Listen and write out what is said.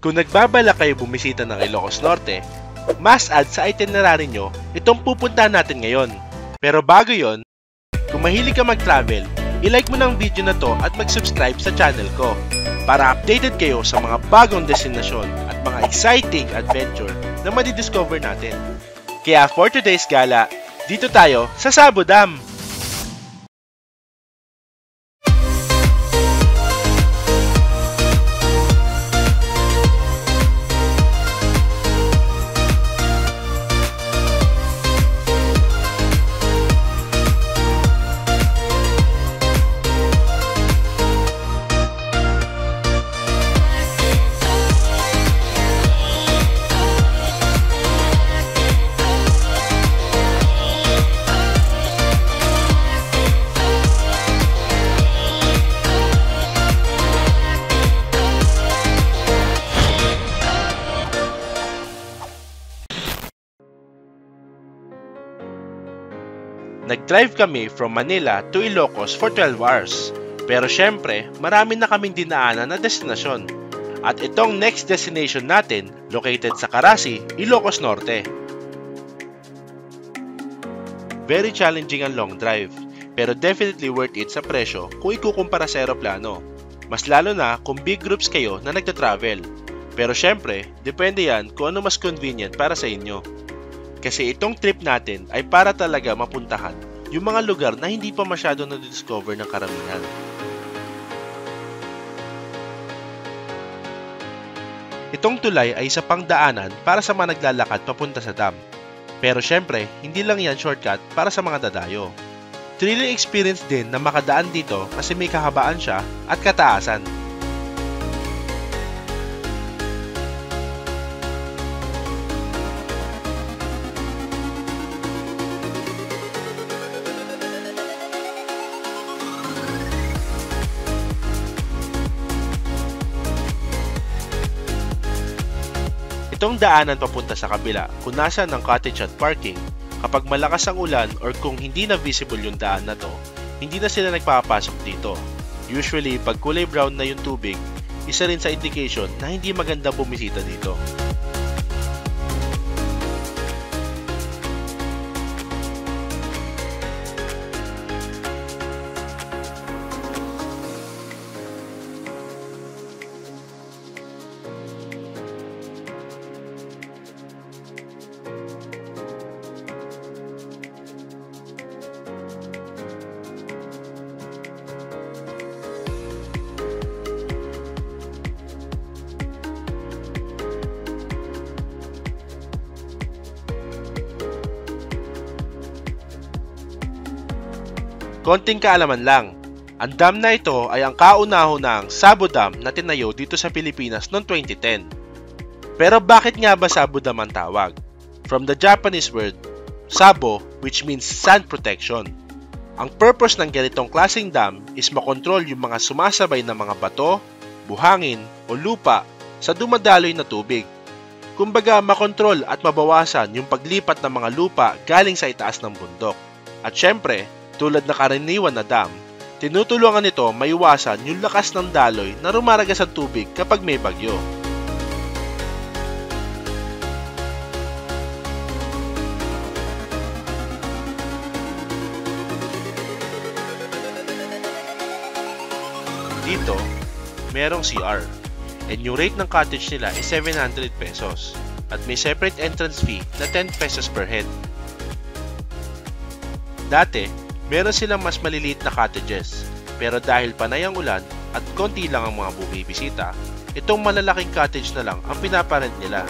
Kung nagbabala kayo bumisita ng Ilocos Norte, must add sa itinerary nyo itong pupuntahan natin ngayon. Pero bago yon, kung mahilig ka mag-travel, i-like mo ng video na to at mag-subscribe sa channel ko para updated kayo sa mga bagong destinasyon at mga exciting adventure na madidiscover natin. Kaya for today's gala, dito tayo sa Sabo Dam! Nag-drive kami from Manila to Ilocos for 12 hours. Pero syempre, marami na kaming dinaanan na destinasyon. At itong next destination natin, located sa Carasi, Ilocos Norte. Very challenging ang long drive, pero definitely worth it sa presyo kung ikukumpara sa eroplano. Mas lalo na kung big groups kayo na nagta-travel. Pero syempre, depende yan kung ano mas convenient para sa inyo. Kasi itong trip natin ay para talaga mapuntahan yung mga lugar na hindi pa masyado na-discover ng karamihan. Itong tulay ay isa pang daanan para sa mga naglalakad papunta sa dam. Pero syempre, hindi lang yan shortcut para sa mga dadayo. Thrilling experience din na makadaan dito kasi may kahabaan siya at kataasan. Itong daanan papunta sa kabila kung nasaan ang cottage at parking, kapag malakas ang ulan or kung hindi na visible yung daan na to, hindi na sila nagpapasok dito. Usually, pag kulay brown na yung tubig, isa rin sa indication na hindi maganda bumisita dito. Konting kaalaman lang, ang dam na ito ay ang kauna-unahang Sabo Dam na tinayo dito sa Pilipinas noong 2010. Pero bakit nga ba Sabo Dam ang tawag? From the Japanese word, Sabo, which means sand protection. Ang purpose ng ganitong klaseng dam is makontrol yung mga sumasabay na mga bato, buhangin o lupa sa dumadaloy na tubig. Kumbaga makontrol at mabawasan yung paglipat ng mga lupa galing sa itaas ng bundok. At syempre, tulad na karaniwan na dam, tinutulungan nito maiwasan yung lakas ng daloy na rumaragas ang tubig kapag may bagyo. Dito, merong CR, and yung rate ng cottage nila is 700 pesos at may separate entrance fee na 10 pesos per head. Dati, meron silang mas maliliit na cottages, pero dahil panay ang ulan at konti lang ang mga bumibisita, itong malalaking cottage na lang ang pinaparent nila.